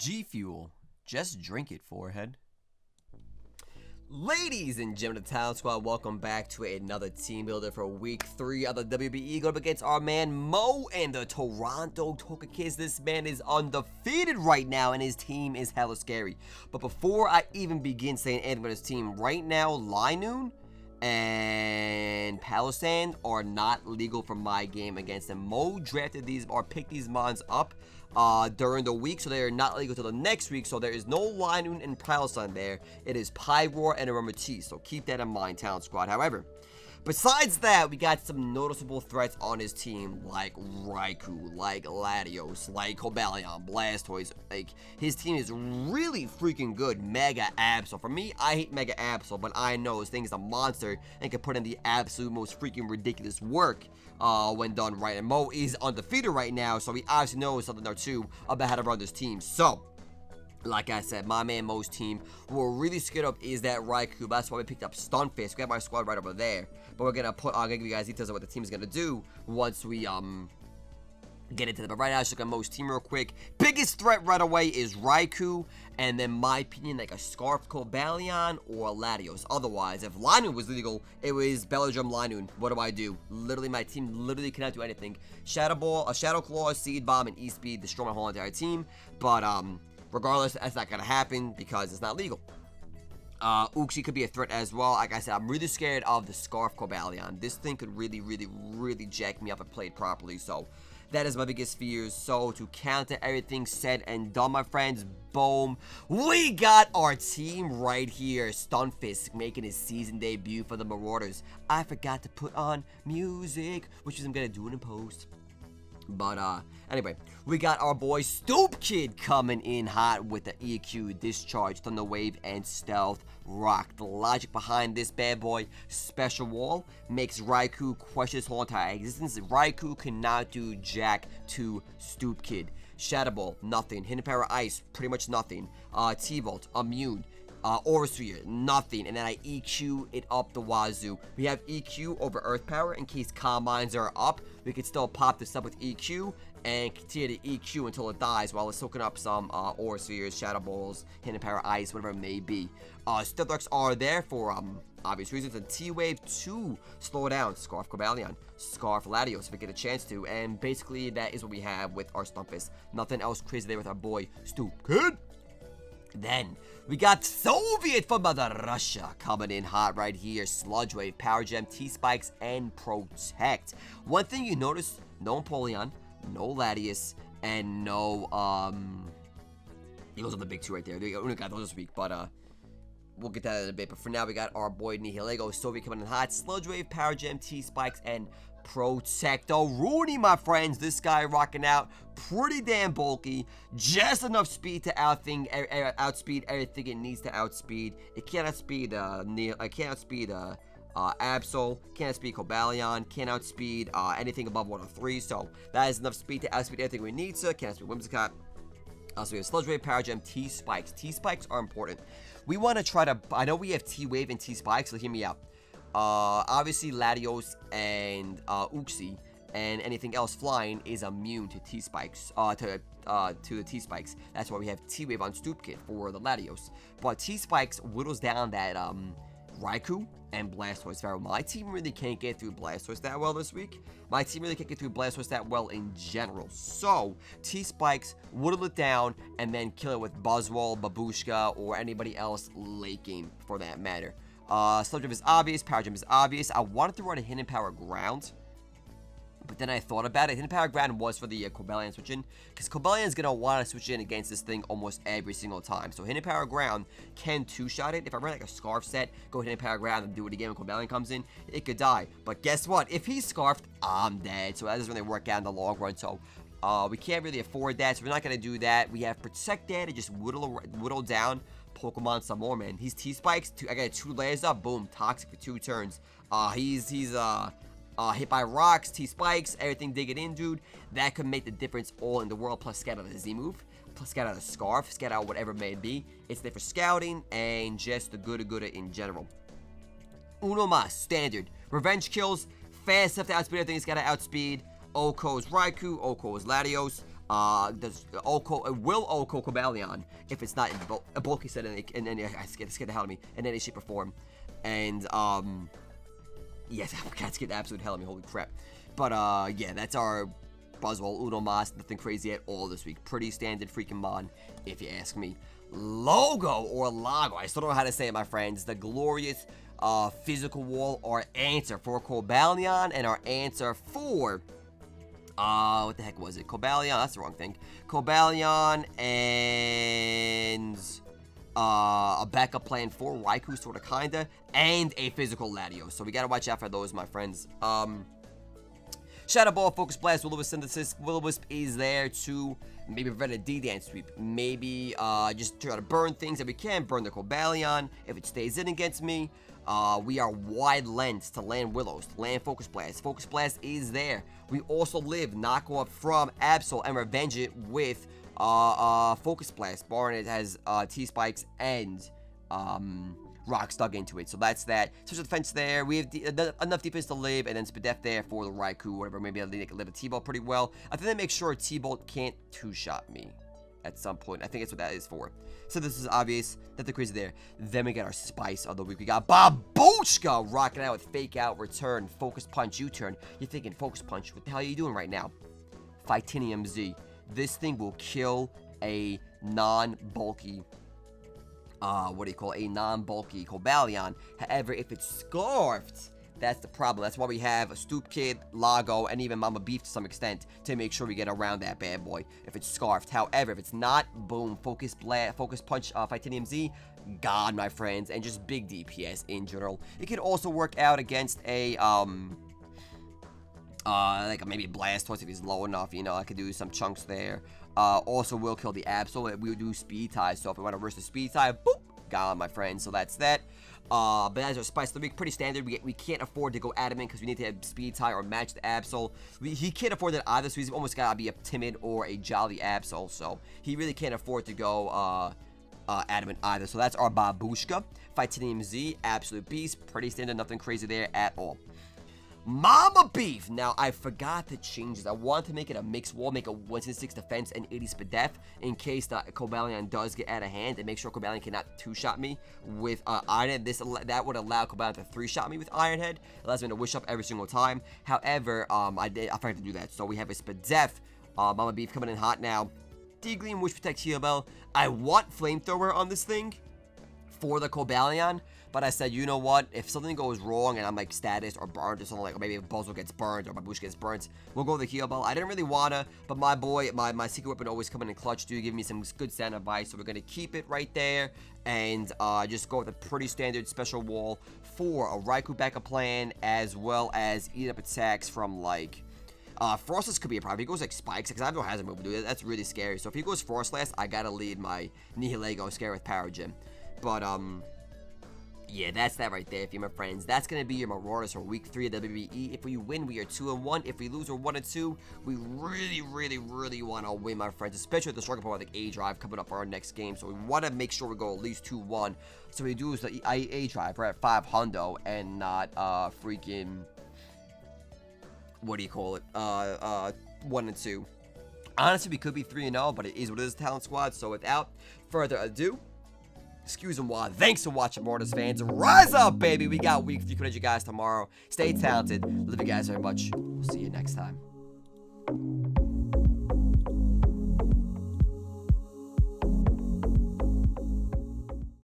G Fuel. Just drink it, forehead. Ladies and gentlemen of the Talent Squad, welcome back to another team builder for week 3 of the WBE. Go up against our man Mo and the Toronto Togekiss. This man is undefeated right now, and his team is hella scary. But before I even begin saying anything about his team, right now, Linoon and Palisand are not legal for my game against him. Mo drafted these or picked these mons up during the week, so they are not legal till the next week. So there is no Linoon and Palisand there. It is Pyroar and Aromatisse, so keep that in mind, Talent Squad. However, besides that, we got some noticeable threats on his team, like Raikou, like Latios, like Cobalion, Blastoise. Like, his team is really freaking good. Mega Absol. For me, I hate Mega Absol, but I know this thing is a monster and can put in the absolute most freaking ridiculous work when done right. And Mo is undefeated right now, so he obviously knows something or two about how to run this team. So, like I said, my man Mo's team, what we're really scared of is that Raikou. That's why we picked up Stunfisk. We got my squad right over there. But we're gonna give you guys details of what the team is gonna do once we get into it. But right now, let's look at Mo's team real quick. Biggest threat right away is Raikou, and then my opinion, like a Scarf Cobalion or Latios. Otherwise, if Linoon was legal, it was Belladrum Linoon. What do? Literally, my team literally cannot do anything. Shadow Ball, a Shadow Claw, Seed Bomb, and E-Speed destroy my whole entire team. But regardless, that's not gonna happen because it's not legal. Uxie could be a threat as well. Like I said, I'm really scared of the Scarf Cobalion. This thing could really jack me up if played properly. So that is my biggest fears. So to counter everything said and done, my friends, boom, we got our team right here. Stunfisk making his season debut for the Marauders. I forgot to put on music, which is I'm gonna do it in post. But anyway, we got our boy Stoop Kid coming in hot with the EQ, Discharge, Thunder Wave, and Stealth Rock. The logic behind this bad boy, Special Wall, makes Raikou question his whole entire existence. Raikou cannot do jack to Stoop Kid. Shadow Ball, nothing. Hidden Power Ice, pretty much nothing. T-Volt, immune. Aura Sphere, nothing. And then I EQ it up the wazoo. We have EQ over Earth Power in case Combines are up. We can still pop this up with EQ and continue to EQ until it dies while it's soaking up some Aura Spheres, Shadow Balls, Hidden Power Ice, whatever it may be. Stealth Rocks are there for obvious reasons. And T-Wave to slow down Scarf Cobalion, Scarf Latios if we get a chance to. And basically that is what we have with our Stunfisk. Nothing else crazy there with our boy Stoop Kid. Then, we got Soviet from Mother Russia coming in hot right here. Sludge Wave, Power Gem, T-Spikes, and Protect. One thing you notice, no Empoleon, no Latios, and no, those are the big two right there. We only got those this week, but, we'll get that in a bit. But for now, we got our boy Nihilego, Soviet coming in hot. Sludge Wave, Power Gem, T-Spikes, and Protecto. Rooney, my friends, this guy rocking out pretty damn bulky, just enough speed to outspeed everything it needs to outspeed. It cannot speed Absol, can't outspeed Cobalion, can't outspeed anything above 103. So that is enough speed to outspeed everything we need to. Can't outspeed Whimsicott. Also, we have Sludge Wave, Power Gem, T-Spikes. T-Spikes are important. We want to try to, I know we have T-Wave and T-Spikes, so hear me out. Obviously Latios and Uxie and anything else flying is immune to T-Spikes, to the T-Spikes. That's why we have T-Wave on Stoop Kid for the Latios. But T-Spikes whittles down that Raikou and Blastoise. Now, my team really can't get through Blastoise that well this week. My team really can't get through Blastoise that well in general. So, T-Spikes whittle it down and then kill it with Buzzwole, Babushka, or anybody else late game for that matter. Sludge Wave is obvious, Power Gem is obvious. I wanted to run a Hidden Power Ground, but then I thought about it. Hidden Power Ground was for the Cobalion switch in, because Cobalion is going to want to switch in against this thing almost every single time. So Hidden Power Ground can two-shot it. If I run like a Scarf set, go Hidden Power Ground and do it again when Cobalion comes in, it could die. But guess what? If he's Scarfed, I'm dead. So that doesn't really work out in the long run. So we can't really afford that, so we're not going to do that. We have Protect there to just whittle down Pokemon some more, man. He's T-Spikes. I got 2 layers up. Boom. Toxic for 2 turns. He's hit by rocks, T-Spikes, everything dig it in, dude. That could make the difference all in the world. Plus scout out the Z-move. Plus scout out the Scarf. Scout out whatever it may be. It's there for scouting and just the good in general. Uno Mas. Standard. Revenge kills. Fast enough to outspeed everything. It's got to outspeed Oko's Raikou. Oko's Latios. will Oko Cobalion if it's not in a bulky set, and I scared the hell out of me in any shape or form. And yes, I forgot to get the absolute hell out of me. Holy crap! But yeah, that's our Buzzwole, Unomas. Nothing crazy at all this week. Pretty standard freaking mon, if you ask me. Logo or Lago, I still don't know how to say it, my friends. The glorious physical wall, our answer for Cobalion, and our answer for what the heck was it? Cobalion, that's the wrong thing. Cobalion and a backup plan for Raikou, sorta kinda, and a physical Latios. So we gotta watch out for those, my friends. Shadow Ball, Focus Blast, Will-O-Wisp Synthesis. Will-O-Wisp is there to maybe prevent a D-Dance sweep. Maybe just try to burn things that we can. Burn the Cobalion if it stays in against me. We are wide lens to land Willows, to land Focus Blast. Focus Blast is there. We also live knockoff from Absol and revenge it with Focus Blast. Barring it has T-Spikes and Rocks dug into it. So that's that. Special defense there. We have enough defense to live, and then Spadef there for the Raikou, whatever. Maybe they can live a T-Bolt pretty well. I think they make sure T-Bolt can't two-shot me at some point. I think that's what that is for. So this is obvious. Nothing crazy there. Then we got our Spice of the week. We got Babushka rocking out with Fake Out, Return, Focus Punch, U-Turn. You're thinking, Focus Punch, what the hell are you doing right now? Fightinium Z. This thing will kill a non-bulky a non-bulky Cobalion. However, if it's scarfed, that's the problem. That's why we have a Stoop Kid, Lago, and even Mama Beef to some extent to make sure we get around that bad boy if it's scarfed. However, if it's not, boom, Focus Punch, Fightinium Z, God, my friends, and just big DPS in general. It can also work out against a, like maybe a Blastoise if he's low enough, you know, I could do some chunks there. Also will kill the Absol. We would do Speed Tie, so if we want to burst the Speed Tie, boop, gone, my friend. So that's that. But as our Spice of the week, pretty standard. We can't afford to go Adamant because we need to have Speed Tie or match the Absol. He can't afford that either, so he's almost got to be a Timid or a Jolly Absol. So he really can't afford to go Adamant either. So that's our Babushka. Fightinium Z, absolute beast. Pretty standard, nothing crazy there at all. Mama Beef. Now, I forgot to change this. I want to make it a mixed wall, make a 1-6 defense and 80 Spadef in case the Cobalion does get out of hand, and make sure Cobalion cannot two-shot me with Iron Head. That would allow Cobalion to three-shot me with Iron Head. It allows me to wish up every single time. However, I forgot to do that. So we have a Spadef, Mama Beef coming in hot now. D-Gleam, Wish Protect, Heal Bell. I want Flamethrower on this thing for the Cobalion. But I said, you know what? If something goes wrong and I'm like status or burned or something, like, or maybe if Buzzwole gets burned or my Babushka gets burnt, we'll go with the Heal Bell. I didn't really wanna, but my boy, my secret weapon always coming in clutch, do give me some good sound advice. So we're gonna keep it right there and just go with a pretty standard special wall for a Raikou backup plan, as well as eat up attacks from like Frostless could be a problem. If he goes like Spikes, because I have no hazard move to do it, that's really scary. So if he goes Frostless, I gotta lead my Nihilego scare with Power Gym. But yeah, that's that right there, if you my friends. That's going to be your Marauders for Week 3 of WBE. If we win, we are 2-1. If we lose, we're 1-2. We really want to win, my friends, especially with the struggle point like A-Drive coming up for our next game. So we want to make sure we go at least 2-1. So we do is the A-Drive. We're at 500 and not freaking, what do you call it, 1-2. Honestly, we could be 3-0, but it is what it is, Talent Squad. So without further ado, excuse them why. Thanks for watching, Marauders fans. Rise up, baby. We got Week 3 coming at you guys tomorrow. Stay talented. Love you guys very much. We'll see you next time.